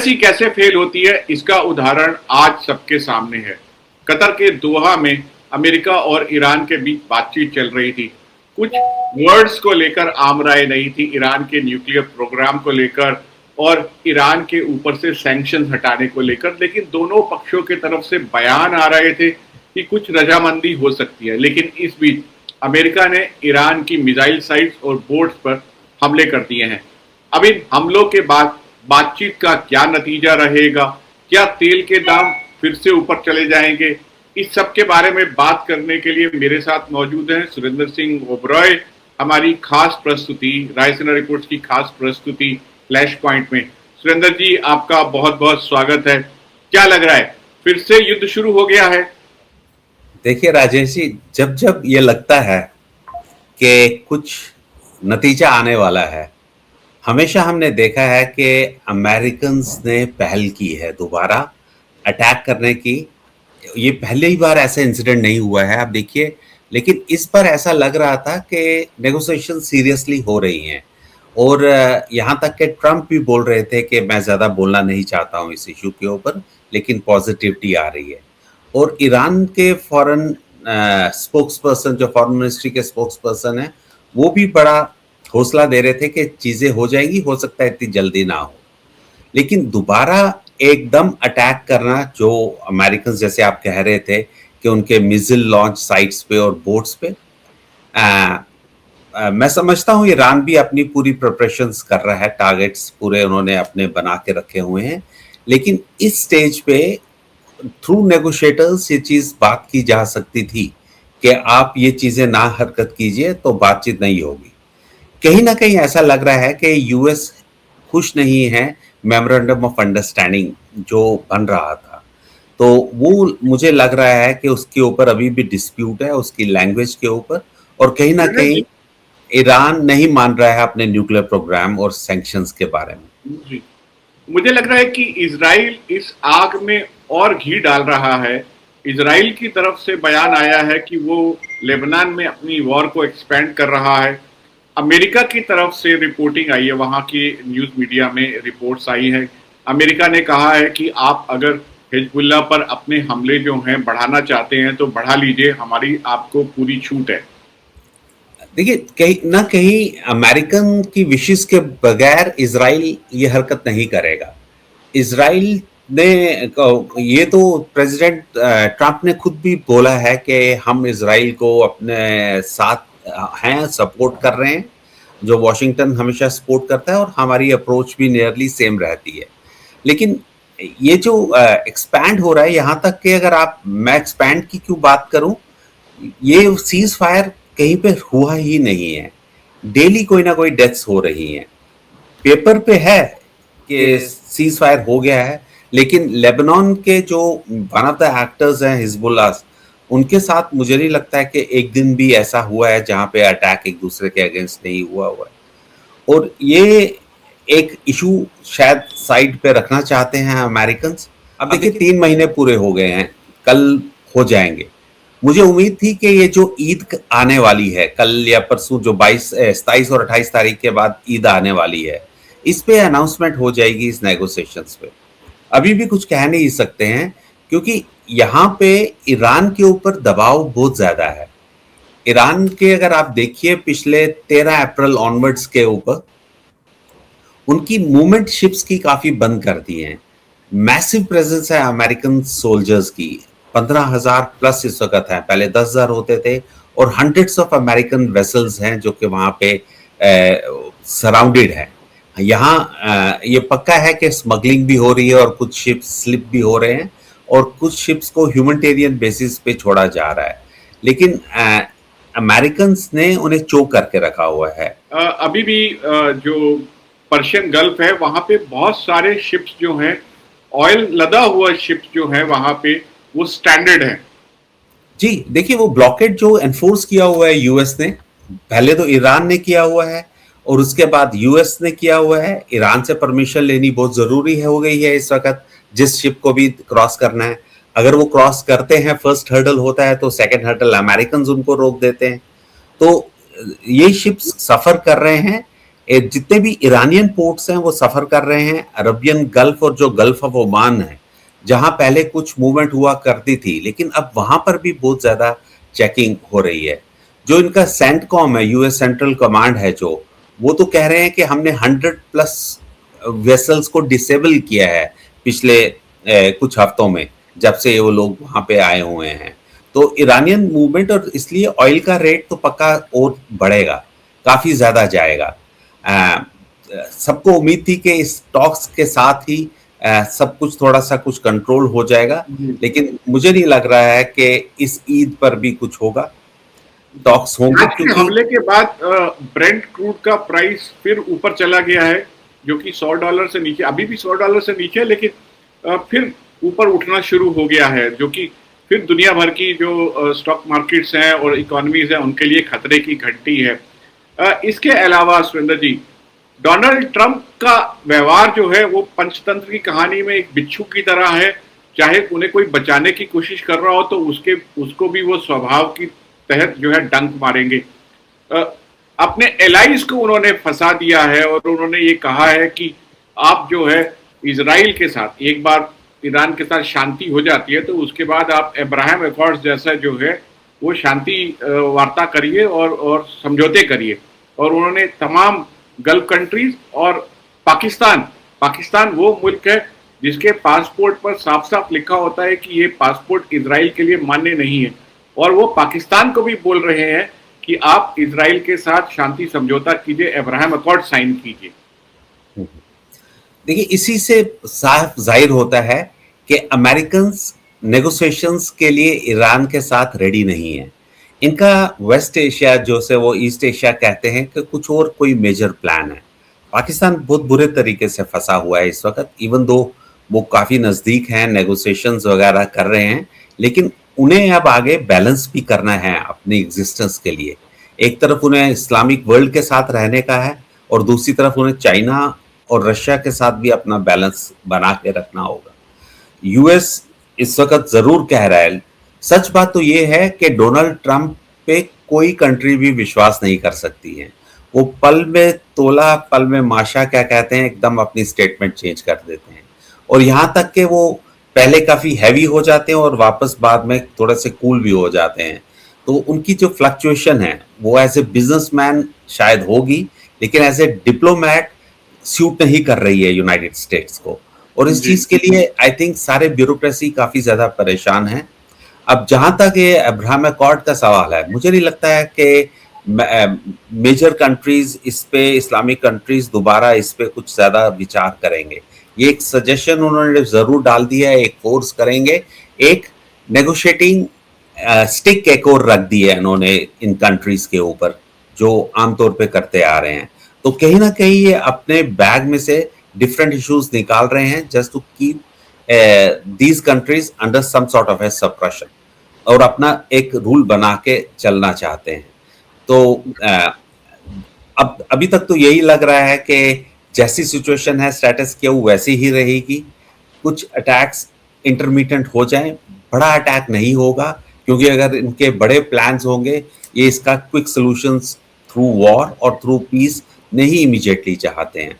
Policy कैसे fail होती है इसका उदाहरण आज सबके सामने है। कतर के दोहा में अमेरिका और ईरान के बीच बातचीत चल रही थी। कुछ वर्ड्स को लेकर आमराय नहीं थी, ईरान के न्यूक्लियर प्रोग्राम को लेकर और ईरान के ऊपर से सैंक्शंस हटाने को लेकर, लेकिन दोनों पक्षों की तरफ से बयान आ रहे थे कि कुछ रजामंदी हो सकती है। लेकिन इस बीच अमेरिका ने ईरान की मिसाइल साइट्स और बोर्ड्स पर हमले कर दिए हैं। अब इन हमलों के बाद बातचीत का क्या नतीजा रहेगा? क्या तेल के दाम फिर से ऊपर चले जाएंगे? इस सब के बारे में बात करने के लिए मेरे साथ मौजूद हैं सुरेंद्र सिंह ओबरॉय, हमारी खास प्रस्तुति रायसीना रिपोर्ट्स की खास प्रस्तुति फ्लैश पॉइंट में। सुरेंद्र जी, आपका बहुत बहुत स्वागत है। क्या लग रहा है, फिर से युद्ध शुरू हो गया है? देखिए राजेश जी, जब जब ये लगता है कि कुछ नतीजा आने वाला है, हमेशा हमने देखा है कि अमेरिकन्स ने पहल की है दोबारा अटैक करने की। ये पहली बार ऐसा इंसिडेंट नहीं हुआ है, आप देखिए, लेकिन इस पर ऐसा लग रहा था कि नेगोशिएशन सीरियसली हो रही हैं। और यहाँ तक कि ट्रम्प भी बोल रहे थे कि मैं ज़्यादा बोलना नहीं चाहता हूँ इस इशू के ऊपर, लेकिन पॉजिटिविटी आ रही है। और ईरान के फॉरेन स्पोक्स पर्सन, जो फॉरेन मिनिस्ट्री के स्पोक्स पर्सन है, वो भी बड़ा हौसला दे रहे थे कि चीज़ें हो जाएगी, हो सकता है इतनी जल्दी ना हो। लेकिन दोबारा एकदम अटैक करना, जो अमेरिकन जैसे आप कह रहे थे कि उनके मिसाइल लॉन्च साइट्स पे और बोट्स पे, मैं समझता हूँ ईरान भी अपनी पूरी प्रिपरेशंस कर रहा है, टारगेट्स पूरे उन्होंने अपने बना के रखे हुए हैं। लेकिन इस स्टेज पे थ्रू नेगोशिएटर्स ये चीज बात की जा सकती थी कि आप ये चीजें ना हरकत कीजिए तो बातचीत नहीं होगी। कहीं ना कहीं ऐसा लग रहा है कि यूएस खुश नहीं है मेमोरेंडम ऑफ अंडरस्टैंडिंग जो बन रहा था, तो वो मुझे लग रहा है कि उसके ऊपर अभी भी डिस्प्यूट है, उसकी लैंग्वेज के ऊपर। और कहीं ना कहीं ईरान नहीं मान रहा है अपने न्यूक्लियर प्रोग्राम और सैंक्शंस के बारे में। जी, मुझे लग रहा है कि इजराइल इस आग में और घी डाल रहा है। इजराइल की तरफ से बयान आया है कि वो लेबनान में अपनी वॉर को एक्सपेंड कर रहा है। अमेरिका की तरफ से रिपोर्टिंग आई है, वहां की न्यूज मीडिया में रिपोर्ट्स आई है। अमेरिका ने कहा है कि आप अगर हिजबुल्लाह पर अपने हमले जो हैं बढ़ाना चाहते हैं तो बढ़ा लीजिए, हमारी आपको पूरी छूट है। देखिए, कहीं ना कहीं अमेरिकन की विशेष के बगैर इजराइल ये हरकत नहीं करेगा। इजराइल ने, ये तो प्रेसिडेंट ट्रंप ने खुद भी बोला है कि हम इजराइल को अपने साथ हैं, सपोर्ट कर रहे हैं, जो वॉशिंगटन हमेशा सपोर्ट करता है, और हमारी अप्रोच भी नियरली सेम रहती है। लेकिन ये जो एक्सपैंड हो रहा है, यहाँ तक कि अगर आप, मैं एक्सपैंड की क्यों बात करूं, ये सीज फायर कहीं पे हुआ ही नहीं है। डेली कोई ना कोई डेथ्स हो रही हैं। पेपर पे है कि सीज फायर हो गया है, लेकिन लेबनान के जो वन ऑफ द एक्टर्स हैं हिजबुल्लाह, उनके साथ मुझे नहीं लगता है कि एक दिन भी ऐसा हुआ है जहां पे अटैक एक दूसरे के अगेंस्ट नहीं हुआ हुआ है। और ये एक इशू शायद साइड पे रखना चाहते हैं अमेरिकन। अब देखिए, 3 महीने पूरे हो गए हैं, कल हो जाएंगे। मुझे उम्मीद थी कि ये जो ईद आने वाली है कल या परसों, जो 27 और 28 तारीख के बाद ईद आने वाली है, इस पे अनाउंसमेंट हो जाएगी इस नेगोशिएशंस पे। अभी भी कुछ कह नहीं सकते हैं, क्योंकि यहाँ पे ईरान के ऊपर दबाव बहुत ज्यादा है। ईरान के अगर आप देखिए पिछले 13 अप्रैल ऑनवर्ड्स के ऊपर उनकी मूवमेंट शिप्स की काफी बंद कर दी है। मैसिव प्रेजेंस है अमेरिकन सोल्जर्स की, 15,000 प्लस इस वक्त है, पहले 10,000 होते थे। और हंड्रेड्स ऑफ अमेरिकन वेसल्स हैं जो कि वहां पे सराउंडेड है। यहाँ ये पक्का है कि स्मगलिंग भी हो रही है और कुछ शिप्स स्लिप भी हो रहे हैं, और कुछ शिप्स को ह्यूमैनिटेरियन बेसिस पे छोड़ा जा रहा है। लेकिन अमेरिकन ने उन्हें चोक करके रखा हुआ है। अभी भी जो पर्शियन गल्फ है वहां पे बहुत सारे शिप्स जो हैं, ऑयल लदा हुआ शिप्स जो है वहां पे, वो स्टैंडर्ड है। जी, देखिए, वो ब्लॉकेड जो एनफोर्स किया हुआ है यूएस ने, पहले तो ईरान ने किया हुआ है और उसके बाद यूएस ने किया हुआ है। ईरान से परमिशन लेनी बहुत जरूरी है, हो गई है इस वक्त, जिस शिप को भी क्रॉस करना है। अगर वो क्रॉस करते हैं, फर्स्ट हर्डल होता है, तो सेकंड हर्डल अमेरिकन उनको रोक देते हैं। तो ये शिप्स सफर कर रहे हैं। जितने भी ईरानियन पोर्ट्स हैं वो सफर कर रहे हैं। अरबियन गल्फ और जो गल्फ ऑफ ओमान है, जहां पहले कुछ मूवमेंट हुआ करती थी, लेकिन अब वहां पर भी बहुत ज्यादा चेकिंग हो रही है। जो इनका सेंटकॉम है, यूएस सेंट्रल कमांड है, जो वो तो कह रहे हैं कि हमने 100+ वेसल्स को डिसेबल किया है पिछले कुछ हफ्तों में, जब से वो लोग वहां पे आए हुए हैं। तो ईरानियन मूवमेंट, और इसलिए ऑयल का रेट तो पक्का और बढ़ेगा, काफी ज्यादा जाएगा। सबको उम्मीद थी कि इस टॉक्स के साथ ही सब कुछ थोड़ा सा कुछ कंट्रोल हो जाएगा, लेकिन मुझे नहीं लग रहा है कि इस ईद पर भी कुछ होगा, टॉक्स होंगे, आज के क्योंकि हमले के बाद ब्रेंट क्रूड का प्राइस फिर ऊपर चला गया है, जो कि $100 से नीचे, अभी भी $100 से नीचे है, लेकिन फिर ऊपर उठना शुरू हो गया है, जो कि फिर दुनिया भर की जो स्टॉक मार्केट्स हैं और इकोनॉमीज हैं उनके लिए खतरे की घंटी है। इसके अलावा सुरेंद्र जी, डोनाल्ड ट्रंप का व्यवहार जो है वो पंचतंत्र की कहानी में एक बिच्छू की तरह है। चाहे उन्हें कोई बचाने की कोशिश कर रहा हो तो उसको भी वो स्वभाव की तहत जो है डंक मारेंगे। अपने एलाइज को उन्होंने फंसा दिया है और उन्होंने ये कहा है कि आप जो है इजराइल के साथ, एक बार ईरान के साथ शांति हो जाती है तो उसके बाद आप अब्राहम अकॉर्ड्स जैसा जो है वो शांति वार्ता करिए और समझौते करिए। और उन्होंने तमाम गल्फ कंट्रीज और पाकिस्तान वो मुल्क है जिसके पासपोर्ट पर साफ साफ लिखा होता है कि ये पासपोर्ट इजराइल के लिए मान्य नहीं है, और वो पाकिस्तान को भी बोल रहे हैं कि आप इजराइल के साथ शांति समझौता कीजिए, अब्राहम अकॉर्ड साइन कीजिए। देखिए, इसी से साफ जाहिर होता है कि अमेरिकन्स नेगोशिएशंस के लिए ईरान के साथ रेडी नहीं है। इनका वेस्ट एशिया, जो से वो ईस्ट एशिया कहते हैं, कि कुछ और कोई मेजर प्लान है। पाकिस्तान बहुत बुरे तरीके से फंसा हुआ है इस वक्त, इवन दो वो काफी नजदीक हैं, नेगोशिएशंस वगैरह कर रहे हैं, लेकिन उन्हें अब आगे बैलेंस भी करना है अपनी एग्जिस्टेंस के लिए। एक तरफ उन्हें इस्लामिक वर्ल्ड के साथ रहने का है, और दूसरी तरफ उन्हें चाइना और रशिया के साथ भी अपना बैलेंस बना के रखना होगा। यूएस इस वक्त जरूर कह रहा है, सच बात तो ये है कि डोनाल्ड ट्रंप पे कोई कंट्री भी विश्वास नहीं कर सकती है। वो पल में तोला पल में माशा क्या कहते हैं, एकदम अपनी स्टेटमेंट चेंज कर देते हैं, और यहाँ तक कि वो पहले काफी हैवी हो जाते हैं और वापस बाद में थोड़े से कूल भी हो जाते हैं। तो उनकी जो फ्लक्चुएशन है वो एज ए बिजनेसमैन शायद होगी, लेकिन एज ए डिप्लोमैट सूट नहीं कर रही है यूनाइटेड स्टेट्स को, और इस चीज के लिए आई थिंक सारे ब्यूरोक्रेसी काफी ज्यादा परेशान है। अब जहां तक ये अब्राहम अकॉर्ड का सवाल है, मुझे नहीं लगता है कि मेजर कंट्रीज इस पे, इस्लामिक कंट्रीज दोबारा इस पे कुछ ज्यादा विचार करेंगे। ये एक सजेशन उन्होंने जरूर डाल दिया है, एक फोर्स करेंगे, एक नेगोशिएटिंग स्टिक एक और रख दी है इन्होंने इन कंट्रीज के ऊपर, जो आमतौर पे करते आ रहे हैं। तो कहीं ना कहीं ये अपने बैग में से डिफरेंट इश्यूज निकाल रहे हैं just to keep these countries under some sort of a suppression, और अपना एक रूल बना के चलना चाहते हैं। तो अब अभी तक तो यही लग रहा है कि जैसी सिचुएशन है स्टेटस क्यू वैसी ही रहेगी। कुछ अटैक्स इंटरमीडिएट हो जाएं, बड़ा अटैक नहीं होगा, क्योंकि अगर इनके बड़े प्लान्स होंगे, ये इसका क्विक सॉल्यूशंस थ्रू वॉर और थ्रू पीस नहीं इमीडिएटली चाहते हैं।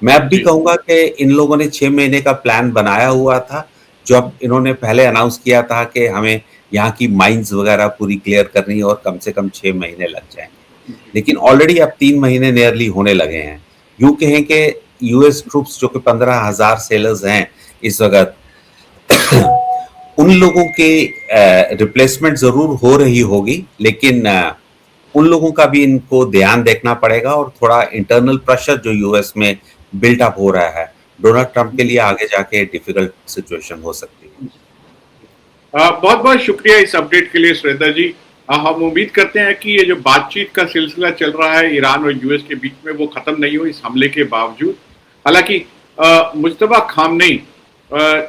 मैं अब भी कहूंगा कि इन लोगों ने 6 महीने का प्लान बनाया हुआ था, जो अब इन्होंने पहले अनाउंस किया था कि हमें यहाँ की माइंस वगैरह पूरी क्लियर करनी है और कम से कम 6 महीने लग जाएंगे, लेकिन ऑलरेडी अब 3 महीने नियरली होने लगे हैं। यूं कहें कि यूएस ट्रूप्स जो कि 15,000 सेलर्स हैं इस वक्त, उन लोगों के रिप्लेसमेंट जरूर हो रही होगी, लेकिन उन लोगों का भी इनको ध्यान देखना पड़ेगा, और थोड़ा इंटरनल प्रेशर जो यूएस में बिल्टअप हो रहा है डोनाल्ड ट्रंप के लिए आगे जाके डिफिकल्ट सिचुएशन हो सकती है। बहुत बहुत शुक्रिया इस अपडेट के लिए सुरेंद्र जी। हम उम्मीद करते हैं कि ये जो बातचीत का सिलसिला चल रहा है ईरान और यूएस के बीच में, वो खत्म नहीं हो इस हमले के बावजूद। हालांकि मुज्तबा खामनेई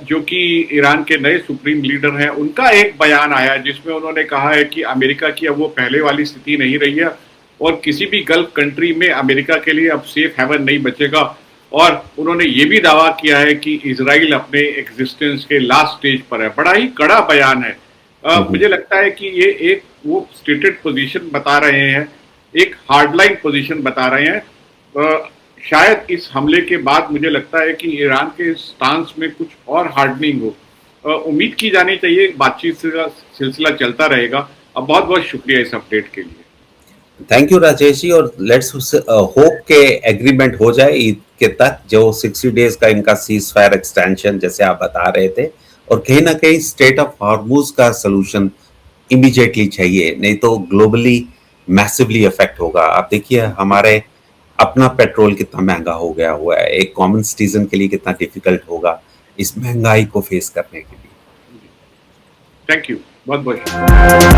जो कि ईरान के नए सुप्रीम लीडर हैं, उनका एक बयान आया जिसमें उन्होंने कहा है कि अमेरिका की अब वो पहले वाली स्थिति नहीं रही है, और किसी भी गल्फ कंट्री में अमेरिका के लिए अब सेफ हेवन नहीं बचेगा। और उन्होंने ये भी दावा किया है कि इजराइल अपने एग्जिस्टेंस के लास्ट स्टेज पर है। बड़ा ही कड़ा बयान है। मुझे लगता है कि ये एक वो स्टेटेड पोजीशन बता रहे हैं, एक हार्डलाइन पोजीशन बता रहे हैं, शायद इस हमले के बाद मुझे लगता है कि ईरान के स्टांस में कुछ और हार्डनिंग हो। उम्मीद की जानी चाहिए, बातचीत का सिलसिला चलता रहेगा। अब बहुत बहुत शुक्रिया इस अपडेट के लिए। थैंक यू राजेश जी, और लेट्स होप के एग्रीमेंट हो जाए ईद के तक, जो 60 डेज का इनका सीज फायर एक्सटेंशन जैसे आप बता रहे थे, और कहीं ना कहीं स्टेट ऑफ हॉर्मुज का सोल्यूशन इमीडिएटली चाहिए, नहीं तो ग्लोबली मैसिवली इफेक्ट होगा। आप देखिए हमारे अपना पेट्रोल कितना महंगा हो गया हुआ है, एक कॉमन सिटीजन के लिए कितना डिफिकल्ट होगा इस महंगाई को फेस करने के लिए। थैंक यू, बहुत बहुत शुक्रिया।